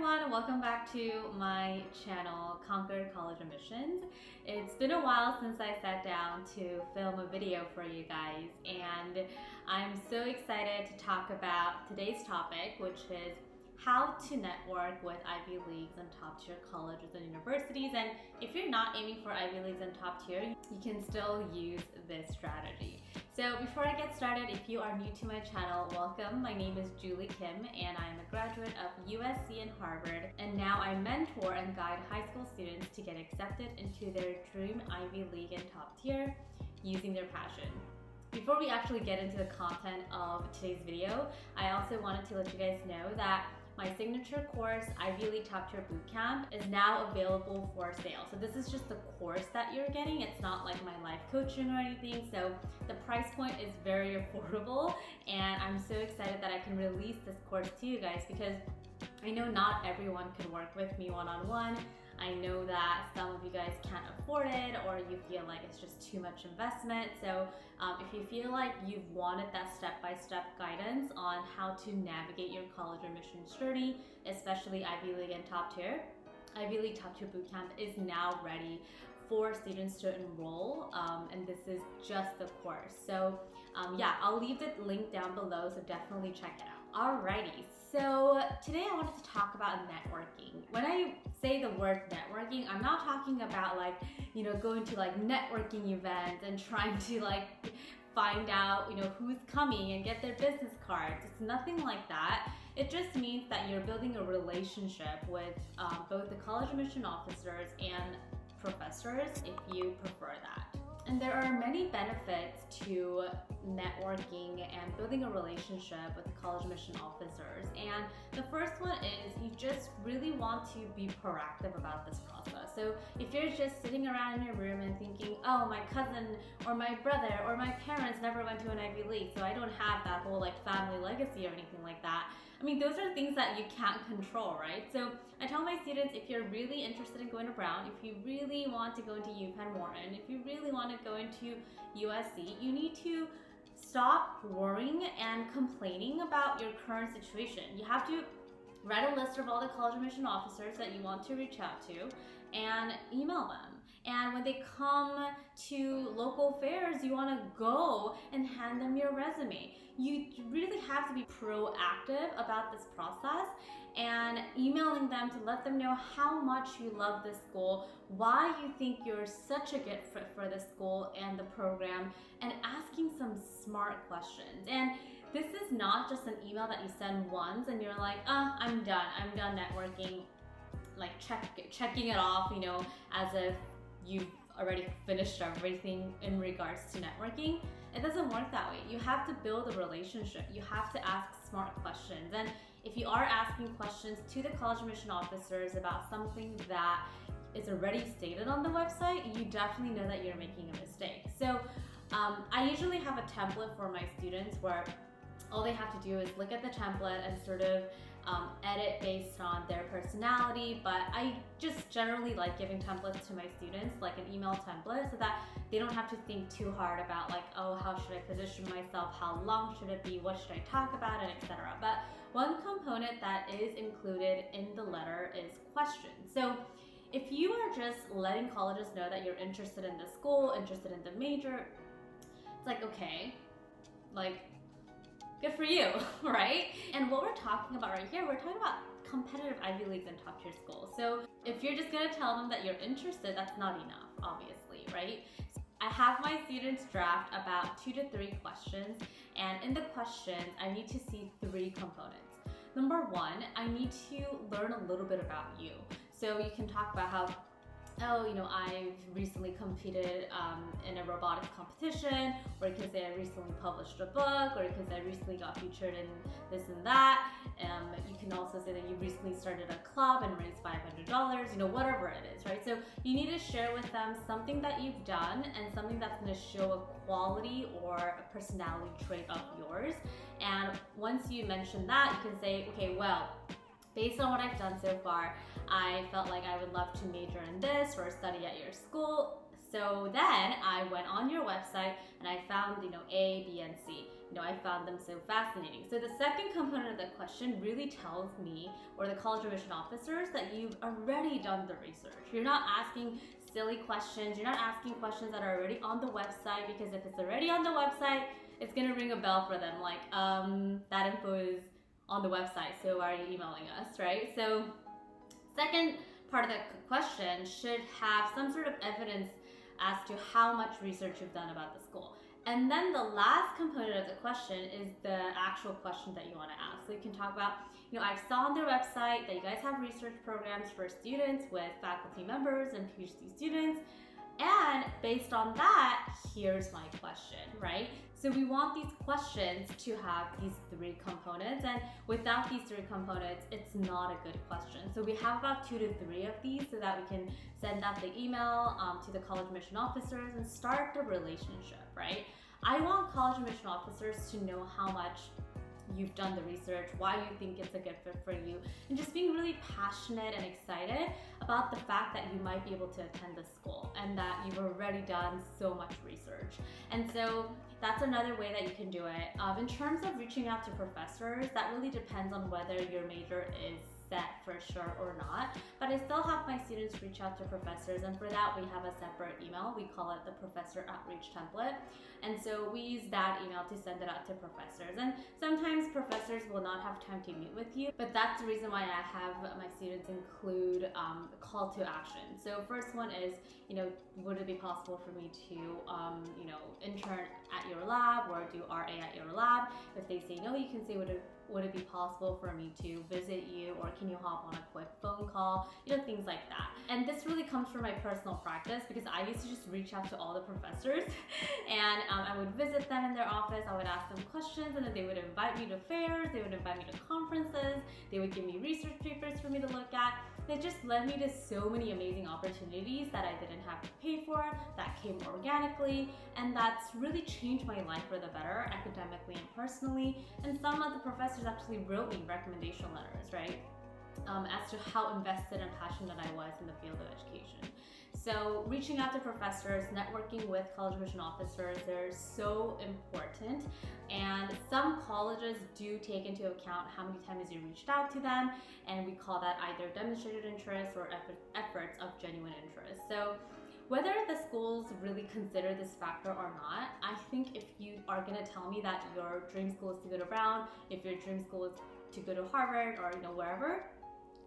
everyone, welcome back to my channel, Conquer College Admissions. It's been a while since I sat down to film a video for you guys, and I'm so excited to talk about today's topic, which is how to network with Ivy Leagues and top tier colleges and universities. And if you're not aiming for Ivy Leagues and top tier, you can still use this strategy. So before I get started, if you are new to my channel, welcome. My name is Julie Kim and I am a graduate of USC and Harvard, and now I mentor and guide high school students to get accepted into their dream Ivy League and top tier using their passion. Before we actually get into the content of today's video, I also wanted to let you guys know that my signature course, Ivy League Top Tier Bootcamp, is now available for sale. So this is just the course that you're getting. It's not like my life coaching or anything. So the price point is very affordable, and I'm so excited that I can release this course to you guys because I know not everyone can work with me one-on-one. I know that some of you guys can't afford it, or you feel like it's just too much investment. So if you feel like you've wanted that step-by-step guidance on how to navigate your college admissions journey, especially Ivy League and top tier, Ivy League Top Tier Bootcamp is now ready for students to enroll, and this is just the course. So yeah, I'll leave the link down below, so definitely check it out. Alrighty, so today I wanted to talk about networking. When I say the word networking, I'm not talking about like, you know, going to like networking events and trying to like find out, you know, who's coming and get their business cards. It's nothing like that. It just means that you're building a relationship with both the college admission officers and professors, if you prefer that. And there are many benefits to networking and building a relationship with the college admission officers. And the first one is you just really want to be proactive about this process. So if you're just sitting around in your room and thinking, oh, my cousin or my brother or my parents never went to an Ivy League, so I don't have that whole like family legacy or anything like that. I mean, those are things that you can't control, right? So I tell my students, if you're really interested in going to Brown, if you really want to go into UPenn Wharton, if you really want to go into USC, you need to stop worrying and complaining about your current situation. You have to write a list of all the college admission officers that you want to reach out to and email them. And when they come to local fairs, you want to go and hand them your resume. You really have to be proactive about this process and emailing them to let them know how much you love this school, why you think you're such a good fit for the school and the program, and asking some smart questions. And this is not just an email that you send once and you're like, I'm done networking, like checking it off, you know, as if you've already finished everything in regards to networking. It doesn't work that way. You have to build a relationship. You have to ask smart questions. And if you are asking questions to the college admission officers about something that is already stated on the website, you definitely know that you're making a mistake. So I usually have a template for my students where all they have to do is look at the template and sort of edit based on their personality. But I just generally like giving templates to my students, like an email template, so that they don't have to think too hard about like, oh, how should I position myself? How long should it be? What should I talk about? And etc. But one component that is included in the letter is questions. So if you are just letting colleges know that you're interested in the school, interested in the major, it's like, okay, like, good for you, right? And what we're talking about right here, we're talking about competitive Ivy Leagues and top tier schools. So if you're just gonna tell them that you're interested, that's not enough, obviously, right? So I have my students draft about 2 to 3 questions, and in the questions, I need to see 3 components. Number 1, I need to learn a little bit about you. So you can talk about how, oh, you know, I've recently competed in a robotics competition, or you can say I recently published a book, or you can say I recently got featured in this and that. You can also say that you recently started a club and raised $500, you know, whatever it is, right? So you need to share with them something that you've done and something that's going to show a quality or a personality trait of yours. And once you mention that, you can say, okay, well, based on what I've done so far, I felt like I would love to major in this or study at your school. So then I went on your website and I found, you know, A, B, and C. I found them so fascinating. So the second component of the question really tells me, or the college admission officers, that you've already done the research. You're not asking silly questions. You're not asking questions that are already on the website, because if it's already on the website, it's gonna ring a bell for them, like, that info is on the website, so why are you emailing us, right? So second part of the question should have some sort of evidence as to how much research you've done about the school. And then the last component of the question is the actual question that you want to ask. So you can talk about, I saw on their website that you guys have research programs for students with faculty members and PhD students. And based on that, here's my question, right? So we want these questions to have these three components, and without these three components, it's not a good question. So we have about 2 to 3 of these so that we can send out the email to the college admission officers and start the relationship, right? I want college admission officers to know how much you've done the research, why you think it's a good fit for you, and just being really passionate and excited about the fact that you might be able to attend the school and that you've already done so much research. And so that's another way that you can do it. In terms of reaching out to professors, that really depends on whether your major is set for sure or not, but I still have my students reach out to professors, and for that we have a separate email. We call it the professor outreach template, and so we use that email to send it out to professors. And sometimes professors will not have time to meet with you, but that's the reason why I have my students include a call to action. So first one is, would it be possible for me to intern at your lab or do RA at your lab? If they say no, you can say, would it be possible for me to visit you, or can you hop on a quick phone call, things like that. And this really comes from my personal practice, because I used to just reach out to all the professors and I would visit them in their office, I would ask them questions, and then they would invite me to fairs, they would invite me to conferences, they would give me research papers for me to look at. It just led me to so many amazing opportunities that I didn't have to pay for, that came organically, and that's really changed my life for the better, academically and personally. And some of the professors actually wrote me recommendation letters, right? As to how invested and passionate I was in the field of education. So reaching out to professors, networking with college admission officers, they're so important. And some colleges do take into account how many times you reached out to them, and we call that either demonstrated interest or efforts of genuine interest. So whether the schools really consider this factor or not, I think if you are gonna tell me that your dream school is to go to Brown, if your dream school is to go to Harvard or wherever,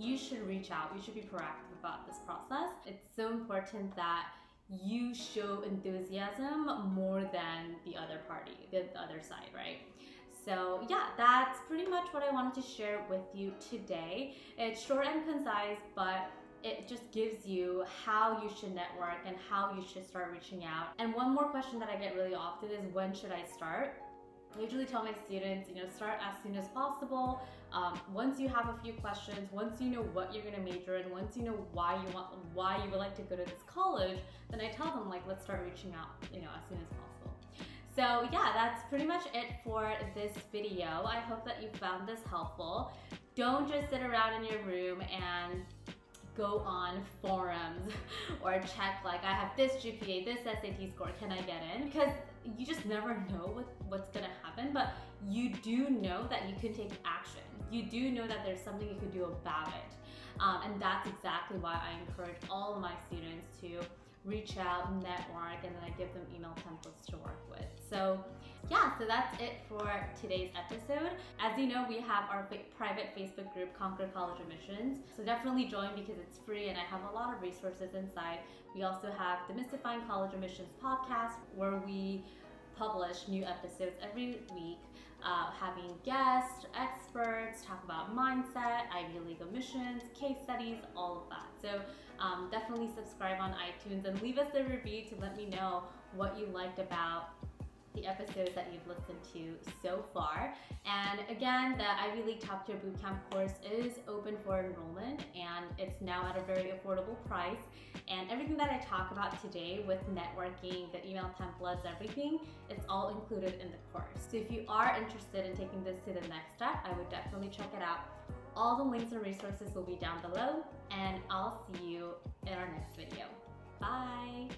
you should reach out. You should be proactive about this process. It's so important that you show enthusiasm more than the other party, the other side, right? So yeah, that's pretty much what I wanted to share with you today. It's short and concise, but it just gives you how you should network and how you should start reaching out. And one more question that I get really often is, when should I start? I usually tell my students, start as soon as possible. Once you have a few questions, once you know what you're gonna major in, once you know why you would like to go to this college, then I tell them, let's start reaching out, as soon as possible. So yeah, that's pretty much it for this video. I hope that you found this helpful. Don't just sit around in your room and go on forums or check, I have this GPA, this SAT score, can I get in? Because you just never know what's gonna happen, but you do know that you can take action. You do know that there's something you can do about it. And that's exactly why I encourage all of my students to reach out, network, and then I give them email templates to work with. So yeah, so that's it for today's episode. As you know, we have our private Facebook group, Conquer College Admissions. So definitely join, because it's free and I have a lot of resources inside. We also have Demystifying College Admissions podcast, where we publish new episodes every week, having guests, experts, talk about mindset, Ivy League admissions, case studies, all of that. So definitely subscribe on iTunes and leave us a review to let me know what you liked about the episodes that you've listened to so far. And again, the Ivy League Top Tier Bootcamp course is open for enrollment, and it's now at a very affordable price. And everything that I talk about today with networking, the email templates, everything, it's all included in the course. So if you are interested in taking this to the next step, I would definitely check it out. All the links and resources will be down below, and I'll see you in our next video. Bye!